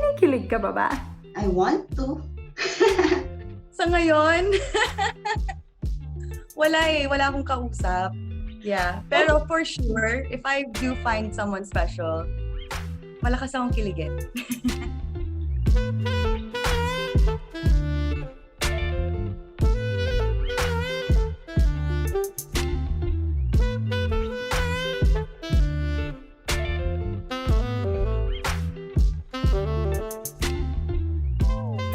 Kinikilig ka ba? I want to. Sa ngayon, wala akong kausap. Yeah, pero for sure, if I do find someone special, malakas akong kiligin.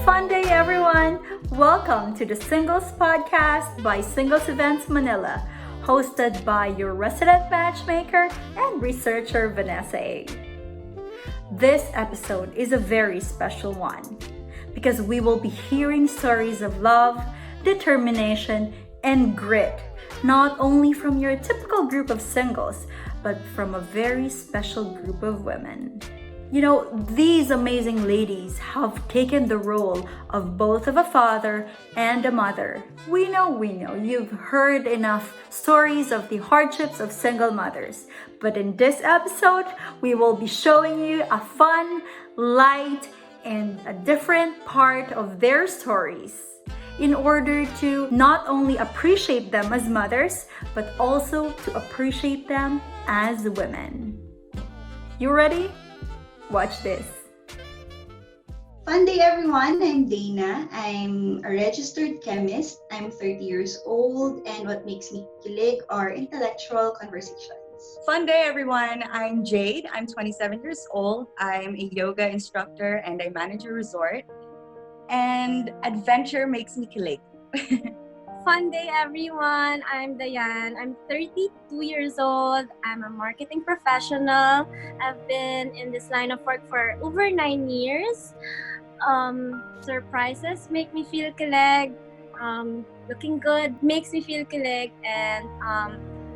Fun day, everyone! Welcome to the Singles Podcast by Singles Events Manila, hosted by your resident matchmaker and researcher, Vanessa A. This episode is a very special one because we will be hearing stories of love, determination, and grit, not only from your typical group of singles, but from a very special group of women. You know, these amazing ladies have taken the role of both of a father and a mother. We know, you've heard enough stories of the hardships of single mothers. But in this episode, we will be showing you a fun, light, and a different part of their stories in order to not only appreciate them as mothers, but also to appreciate them as women. You ready? Watch this. Fun day, everyone. I'm Dana. I'm a registered chemist. I'm 30 years old, and what makes me kilig are intellectual conversations. Fun day, everyone. I'm Jade. I'm 27 years old. I'm a yoga instructor and I manage a resort. And adventure makes me kilig. Fun day, everyone. I'm Dayan. I'm 32 years old. I'm a marketing professional. I've been in this line of work for over 9 years. Surprises make me feel kilig. Looking good makes me feel kilig. And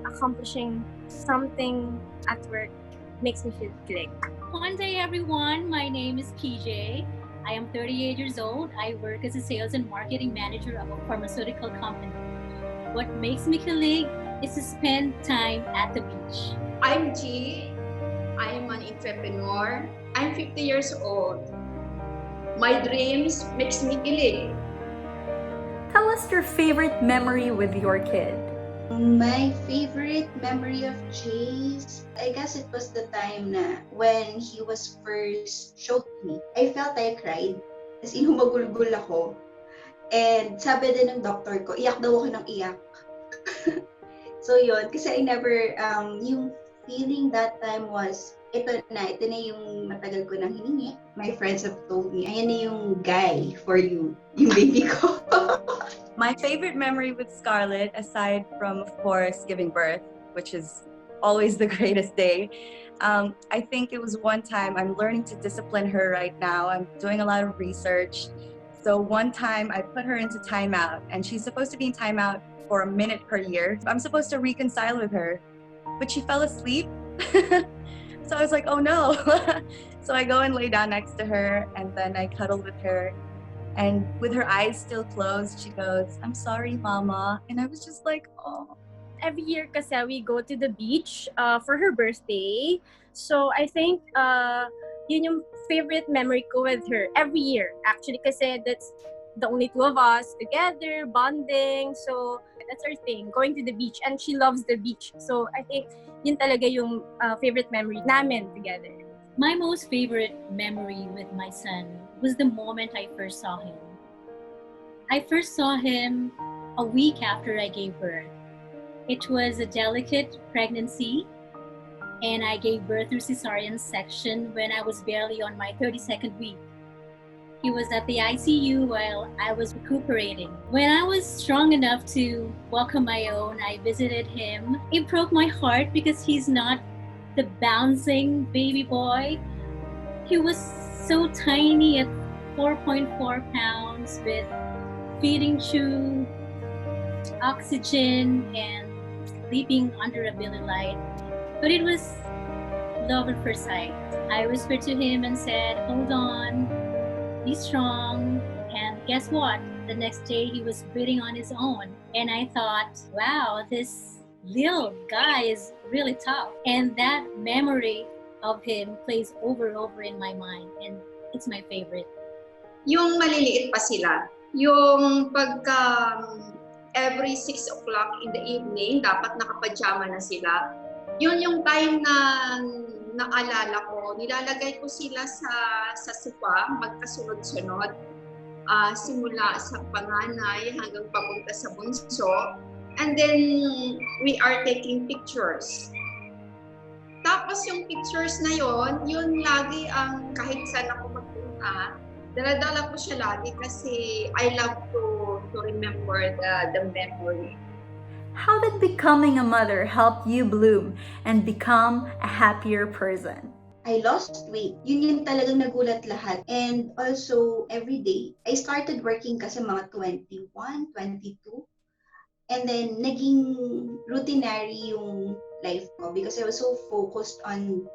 accomplishing something at work makes me feel kilig. Fun day, everyone. My name is PJ. I am 38 years old. I work as a sales and marketing manager of a pharmaceutical company. What makes me kilig is to spend time at the beach. I'm G. I am an entrepreneur. I'm 50 years old. My dreams makes me kilig. Tell us your favorite memory with your kid. My favorite memory of Chase, I guess it was the time na when he was first choked me. I felt I cried. As in, humagulgul ako. And sabi din ng doctor ko, iyak daw ako ng iyak. So yun, kasi I never, yung feeling that time was, ito na yung matagal ko nang hiningi. My friends have told me, ayan na yung guy for you, yung baby ko. My favorite memory with Scarlett, aside from, of course, giving birth, which is always the greatest day, I think it was one time, I'm learning to discipline her right now. I'm doing a lot of research. So one time I put her into timeout, and she's supposed to be in timeout for a minute per year. I'm supposed to reconcile with her, but she fell asleep. So I was like, oh no. So I go and lay down next to her, and then I cuddle with her. And with her eyes still closed, she goes, I'm sorry, Mama. And I was just like, oh. Every year kasi we go to the beach for her birthday. So I think yun yung favorite memory ko with her every year. Actually kasi that's the only two of us together, bonding. So that's our thing, going to the beach. And she loves the beach. So I think yun talaga yung favorite memory namin together. My most favorite memory with my son was the moment I first saw him. I first saw him a week after I gave birth. It was a delicate pregnancy, and I gave birth through cesarean section when I was barely on my 32nd week. He was at the ICU while I was recuperating. When I was strong enough to walk on my own, I visited him. It broke my heart because he's not the bouncing baby boy. He was so tiny at 4.4 pounds with feeding tube, oxygen, and sleeping under a belly light. But it was love at first sight. I whispered to him and said, hold on, be strong. And guess what? The next day he was breathing on his own. And I thought, wow, this little guy is really tough. And that memory of him plays over and over in my mind. And it's my favorite. Yung maliliit pa sila. Yung pagka every 6 o'clock in the evening, dapat nakapajama na sila. Yun yung time na naalala ko. Nilalagay ko sila sa sofa, magkasunod-sunod. Simula sa panganay hanggang papunta sa bunso. And then, we are taking pictures. Tapos yung pictures na yun lagi ang kahit saan ako magpunta, dala-dala ko siya lagi kasi I love to remember the memory. How did becoming a mother help you bloom and become a happier person? I lost weight. Yun yung talagang nagulat lahat. And also, every day, I started working kasi mga 21, 22. And then, naging routinary yung life ko because I was so focused on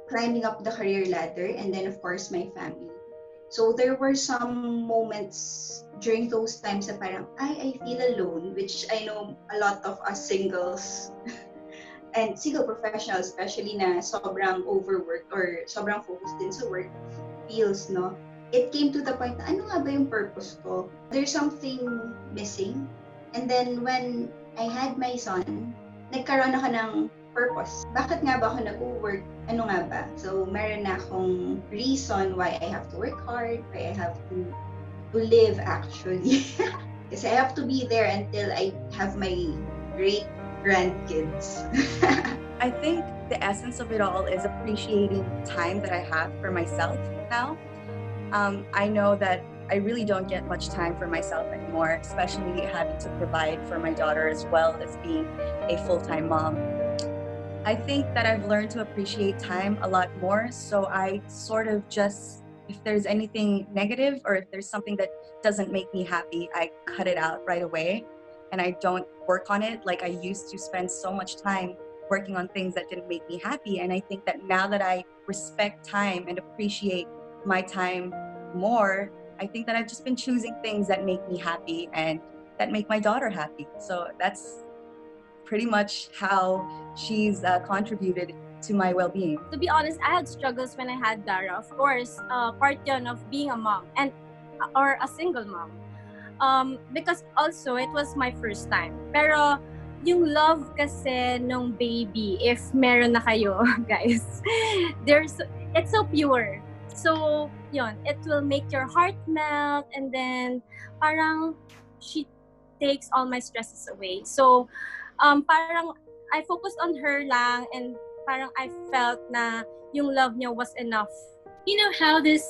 climbing up the career ladder and then, of course, my family. So, there were some moments during those times na parang, I feel alone, which I know a lot of us singles and single professionals, especially na sobrang overworked or sobrang focused din sa work, feels, no? It came to the point na, ano nga ba yung purpose ko? There's something missing. And then when I had my son, nagkaroon ako ng purpose. Bakit nga ba ako nag-work? Ano nga ba? So, meron na akong reason why I have to work hard, why I have to live actually. Kasi I have to be there until I have my great grandkids. I think the essence of it all is appreciating time that I have for myself now. I know that I really don't get much time for myself anymore, especially having to provide for my daughter as well as being a full-time mom. I think that I've learned to appreciate time a lot more, so I sort of just, if there's anything negative or if there's something that doesn't make me happy, I cut it out right away. And I don't work on it like I used to spend so much time working on things that didn't make me happy. And I think that now that I respect time and appreciate my time more, I think that I've just been choosing things that make me happy and that make my daughter happy. So that's pretty much how she's contributed to my well-being. To be honest, I had struggles when I had Dara. Of course, part yun of being a mom and or a single mom. Because also, it was my first time. Pero, yung love kasi nung baby, if meron na kayo, guys, it's so pure. So, yun, it will make your heart melt and then parang she takes all my stresses away. So, parang I focused on her lang and parang I felt na yung love niya was enough. You know how this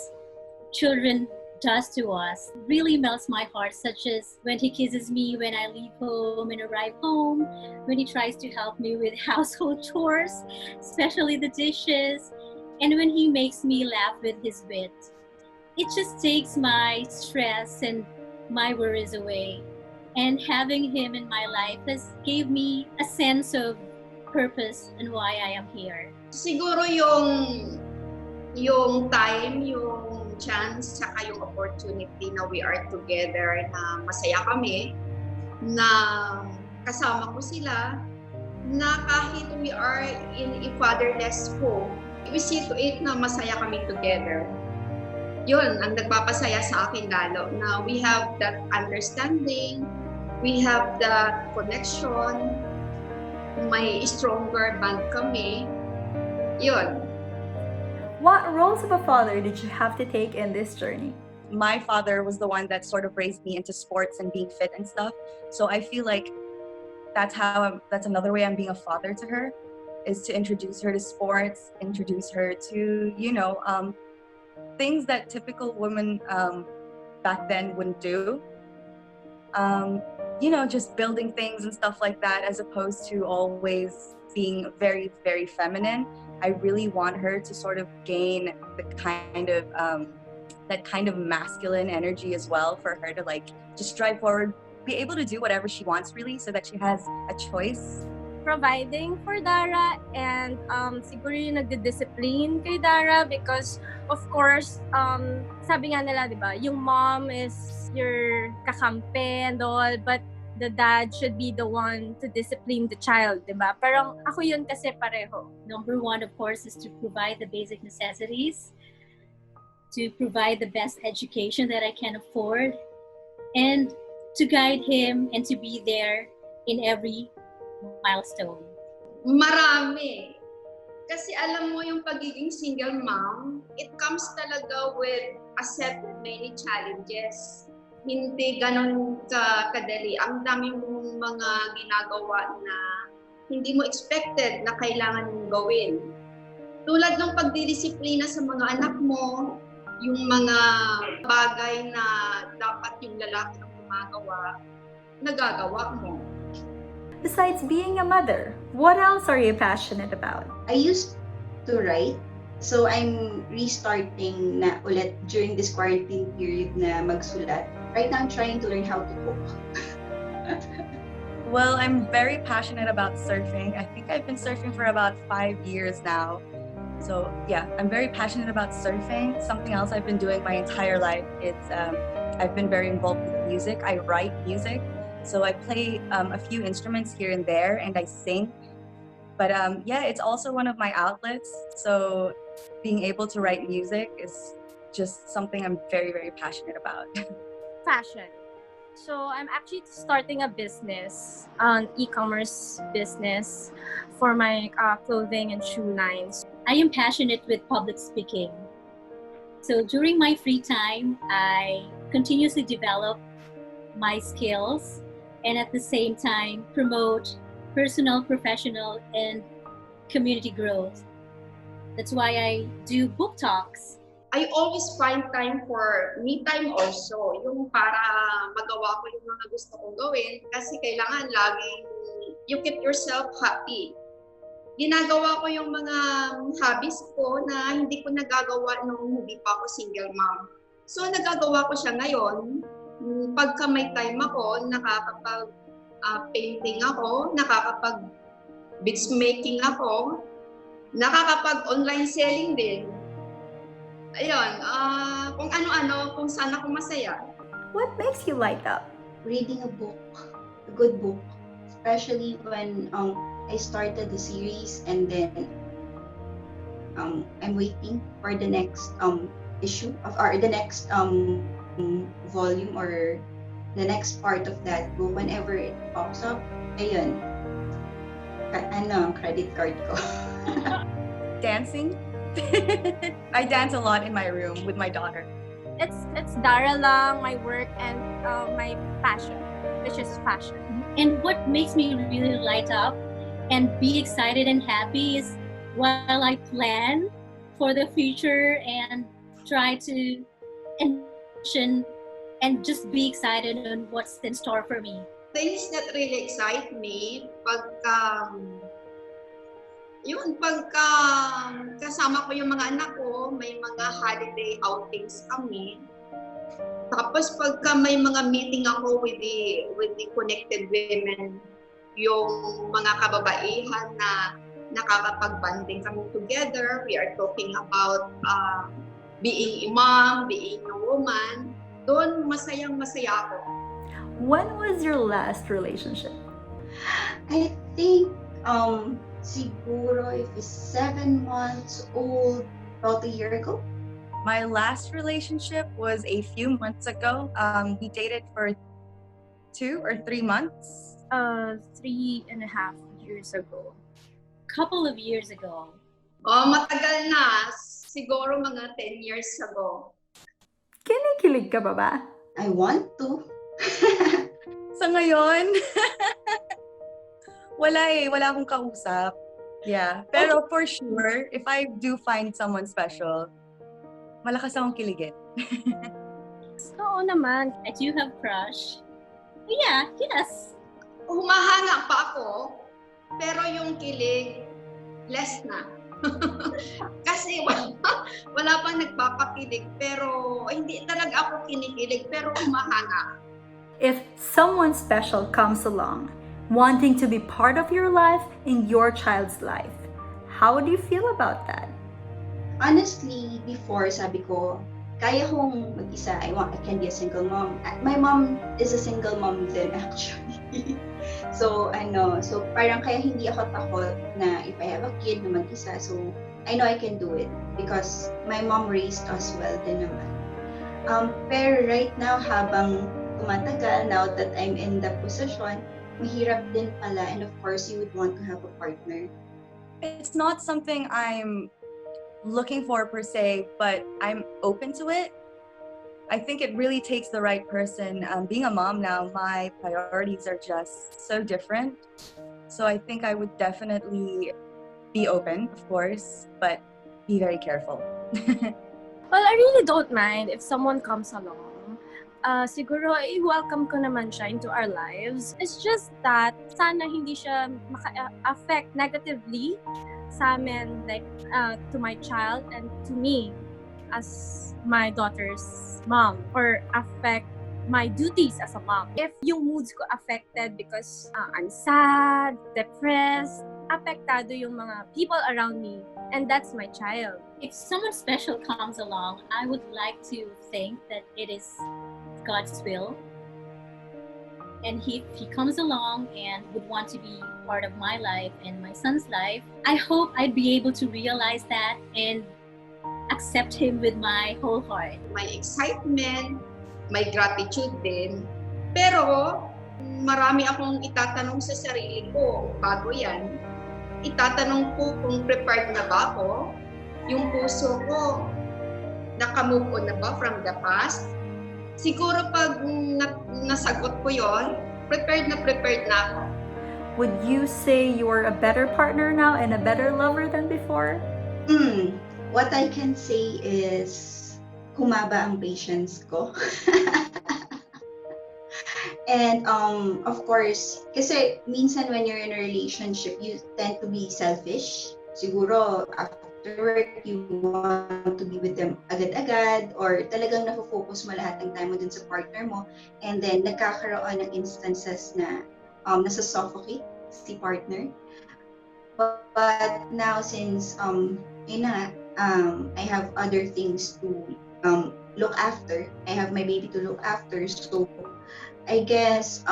children does to us really melts my heart, such as when he kisses me when I leave home and arrive home, when he tries to help me with household chores, especially the dishes, and when he makes me laugh with his wit. It just takes my stress and my worries away. And having him in my life has gave me a sense of purpose and why I am here. Siguro yung time, yung chance, saka yung opportunity na we are together, na masaya kami, na kasama ko sila, na kahit we are in a fatherless home, we see to it na masaya kami together. Yun, ang nagpapasaya sa akin lalo, na we have that understanding, we have that connection, may stronger bond kami. Yun. What roles of a father did you have to take in this journey? My father was the one that sort of raised me into sports and being fit and stuff. So I feel like that's another way I'm being a father to her, is to introduce her to sports, introduce her to, things that typical women back then wouldn't do. Just building things and stuff like that, as opposed to always being very, very feminine. I really want her to sort of gain the that kind of masculine energy as well, for her to just strive forward, be able to do whatever she wants really, so that she has a choice. Providing for Dara and siguro yung nagdi-discipline kay Dara because of course sabi nga nila, 'di ba, yung mom is your kakampi and all, but the dad should be the one to discipline the child, 'di ba? Pero ako yun kasi pareho. Number one, of course, is to provide the basic necessities. to provide the best education that I can afford, and to guide him and to be there in every milestone. Marami. Kasi alam mo yung pagiging single mom, it comes talaga with a set of many challenges. Hindi ganun kadali. Ang dami mong mga ginagawa na hindi mo expected na kailangan mong gawin. Tulad ng pagdidisiplina sa mga anak mo, yung mga bagay na dapat yung lalaki ang gumagawa, nagagawa mo. Besides being a mother, what else are you passionate about? I used to write. So I'm restarting na ulit during this quarantine period na magsulat. Right now I'm trying to learn how to cook. Well, I'm very passionate about surfing. I think I've been surfing for about 5 years now. So yeah, I'm very passionate about surfing. Something else I've been doing my entire life is I've been very involved with music. I write music. So I play a few instruments here and there, and I sing. But yeah, it's also one of my outlets. So being able to write music is just something I'm very, very passionate about. Fashion. So I'm actually starting a business, an e-commerce business for my clothing and shoe lines. I am passionate with public speaking. So during my free time, I continuously develop my skills and at the same time promote personal, professional, and community growth. That's why I do book talks. I always find time for me time also, yung para magawa ko yung mga gusto kong gawin kasi kailangan laging you keep yourself happy. Ginagawa ko yung mga hobbies ko na hindi ko nagagawa nung hindi pa ako single mom. So nagagawa ko siya ngayon. Pagka may time ako, nakakapag painting ako, nakakapag beads making ako, nakakapag online selling din. Ayun, kung ano-ano, kung saan ako masaya. What makes you light up? Reading a book, a good book, especially when I started the series and then I'm waiting for the next issue or the next volume or the next part of that book. Whenever it pops up, ayun, credit card ko. Dancing. I dance a lot in my room with my daughter. It's Dara lang, my work, and my passion, which is fashion. And what makes me really light up and be excited and happy is while I plan for the future and try to envision and just be excited on what's in store for me. Things that really excite me, pagka kasama ko yung mga anak ko, may mga holiday outings kami. Tapos pagka may mga meeting ako with the connected women, yung mga kababaihan na nakakapag-banding kami together, we are talking about being a mom, being a woman, doon masayang-masaya ako. When was your last relationship? I think siguro if it's 7 months old, about a year ago. My last relationship was a few months ago. We dated for 2 or 3 months. 3.5 years ago. Couple of years ago. Matagal na. Siguro mga 10 years ago. Kinikilig ka ba? I want to. Sa ngayon, wala akong kausap. Yeah. Pero for sure, if I do find someone special, malakas akong kiligin. Oo naman. I do have crush. Yeah, yes. Humahanga pa ako, pero yung kilig, less na. Kasi wala pang nagpapakilig, pero hindi talaga ako kinikilig, pero humahanga. If someone special comes along, wanting to be part of your life in your child's life, how do you feel about that? Honestly, before sabi ko, kaya kong mag-isa. I can be a single mom. My mom is a single mom din actually. So parang kaya hindi ako takot na if I have a kid na mag-isa. So I know I can do it because my mom raised us well din naman. Pero right now, habang tumatagal, now that I'm in the position, mahirap din pala, and of course, you would want to have a partner. It's not something I'm looking for per se, but I'm open to it. I think it really takes the right person. Being a mom now, my priorities are just so different. So I think I would definitely be open, of course, but be very careful. Well, I really don't mind if someone comes along. Siguro, i-welcome ko naman siya into our lives. It's just that, sana hindi siya maka-affect negatively sa amin, like, to my child and to me as my daughter's mom, or affect my duties as a mom. If yung moods ko affected because I'm sad, depressed, apektado yung mga people around me, and that's my child. If someone special comes along, I would like to think that it is God's will. And if he comes along and would want to be part of my life and my son's life, I hope I'd be able to realize that and accept him with my whole heart. May excitement, may gratitude din. Pero marami akong itatanong sa sarili ko bago yan. Itatanong ko kung prepared na ba ako. Yung puso ko, nakamove on na ba from the past? Siguro pag nasagot ko yon, prepared na ako. Would you say you're a better partner now and a better lover than before? What I can say is, humaba ang patience ko. And of course, kasi minsan when you're in a relationship, you tend to be selfish. Siguro after work, you want to be with them agad-agad, or talagang nafo-focus mo lahat ng time mo dun sa partner mo, and then nagkakaroon ng instances na nasa-suffocate si partner. But now, since I have other things to look after. I have my baby to look after, so I guess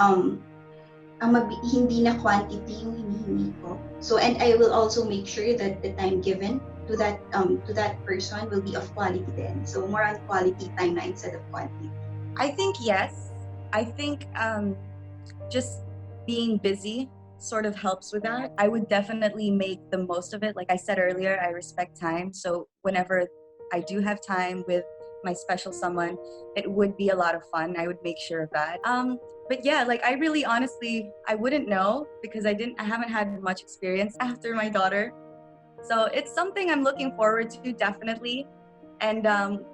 hindi na quantity yung hinihingi ko. So, and I will also make sure that the time given to that person will be of quality then. So more on quality time na instead of quantity. I think yes. I think just being busy sort of helps with that. I would definitely make the most of it. Like I said earlier, I respect time. So whenever I do have time with my special someone, it would be a lot of fun. I would make sure of that. But yeah, like I really honestly, I wouldn't know because I haven't had much experience after my daughter. So it's something I'm looking forward to, definitely. And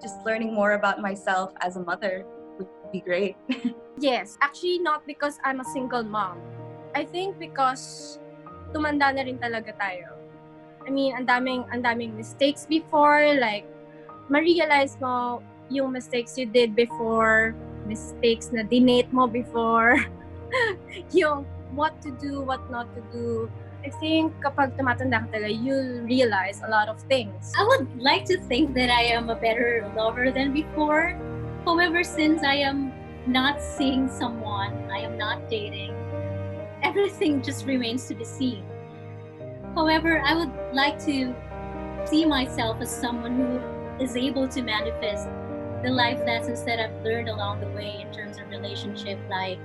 just learning more about myself as a mother would be great. Yes, actually not because I'm a single mom. I think because tumanda na rin talaga tayo. I mean, ang daming mistakes before, like ma-realize mo yung mistakes you did before, mistakes na dinate mo before, yung what to do, what not to do. I think kapag tumatanda ka talaga, you realize a lot of things. I would like to think that I am a better lover than before. However, since I am not seeing someone, I am not dating, everything just remains to be seen. However, I would like to see myself as someone who is able to manifest the life lessons that I've learned along the way in terms of relationship, like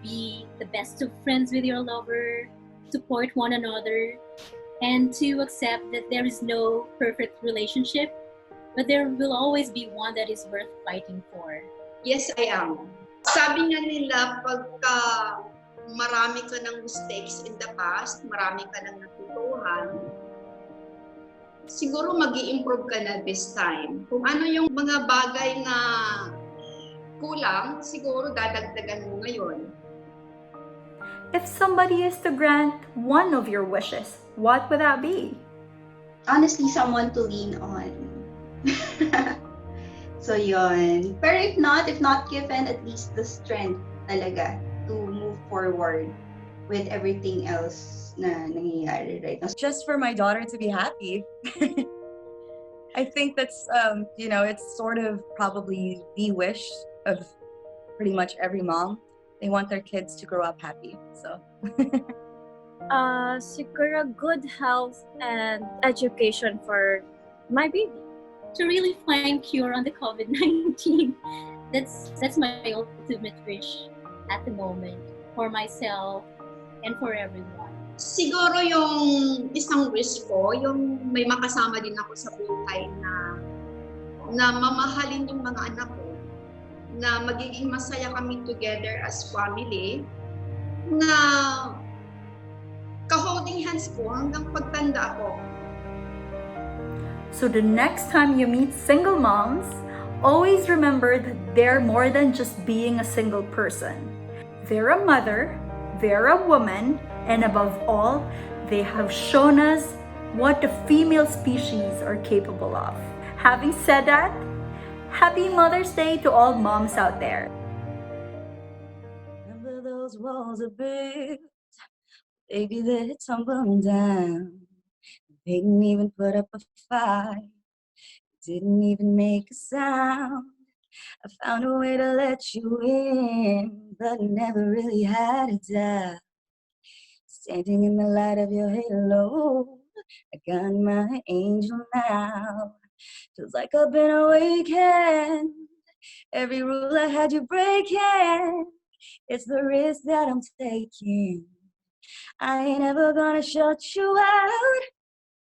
be the best of friends with your lover, support one another, and to accept that there is no perfect relationship, but there will always be one that is worth fighting for. Yes, I am. Sabi nga nila, pagka marami ka ng mistakes in the past, marami ka ng natutuhan, siguro mag-i-improve ka na this time. Kung ano yung mga bagay na kulang, siguro dadagdagan mo ngayon. If somebody is to grant one of your wishes, what would that be? Honestly, someone to lean on. So yun. Pero if not given, at least the strength talaga to move forward with everything else na nangyayari right now. Just for my daughter to be happy. I think that's, it's sort of probably the wish of pretty much every mom. They want their kids to grow up happy. So Siguro good health and education for my baby. To really find cure on the COVID-19. That's my ultimate wish at the moment for myself and for everyone. Siguro yung isang wish ko, yung may makasama din ako sa buhay na mamahalin yung mga anak ko, na magiging masaya kami together as family, na ka-holding hands ko hanggang pagtanda ko. So the next time you meet single moms, always remember that they're more than just being a single person. They're a mother, they're a woman, and above all, they have shown us what the female species are capable of. Having said that, Happy Mother's Day to all moms out there. Remember those walls are built, baby, they're tumbling down. They didn't even put up a fight, didn't even make a sound. I found a way to let you in, but never really had a doubt. Standing in the light of your halo, I got my angel now. Feels like I've been awakened. Every rule I had you breaking, it's the risk that I'm taking. I ain't ever gonna shut you out.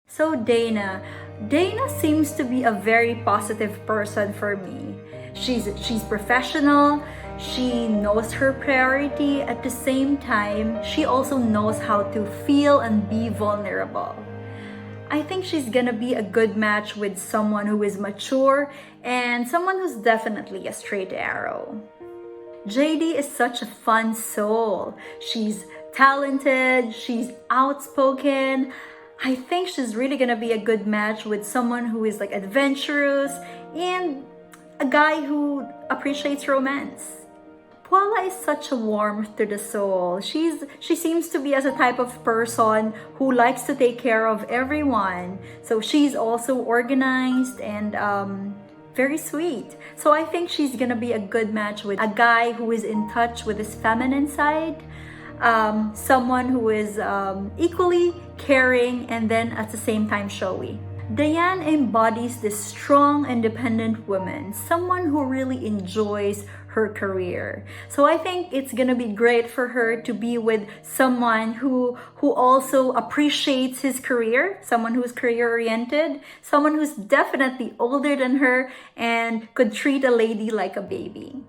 So Dana seems to be a very positive person for me. She's professional, she knows her priority, at the same time, she also knows how to feel and be vulnerable. I think she's gonna be a good match with someone who is mature and someone who's definitely a straight arrow. JD is such a fun soul. She's talented, she's outspoken. I think she's really gonna be a good match with someone who is like adventurous and a guy who appreciates romance. Paula is such a warmth to the soul. She seems to be as a type of person who likes to take care of everyone. So she's also organized and very sweet. So I think she's gonna be a good match with a guy who is in touch with his feminine side. Someone who is equally caring and then at the same time showy. Diane embodies this strong, independent woman, someone who really enjoys her career. So I think it's gonna be great for her to be with someone who also appreciates his career, someone who's career-oriented, someone who's definitely older than her and could treat a lady like a baby.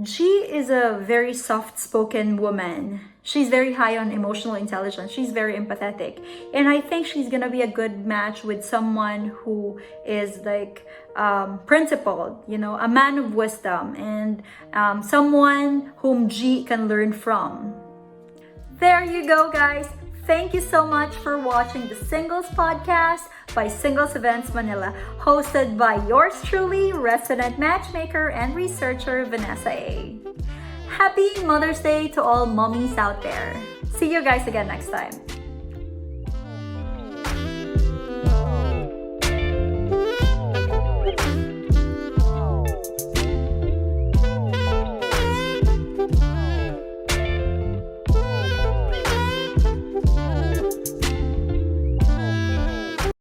G is a very soft-spoken woman. She's very high on emotional intelligence. She's very empathetic. And I think she's gonna be a good match with someone who is like principled, a man of wisdom, and someone whom G can learn from. There you go, guys. Thank you so much for watching the Singles Podcast by Singles Events Manila, hosted by yours truly, resident matchmaker and researcher Vanessa A. Happy Mother's Day to all mommies out there. See you guys again next time.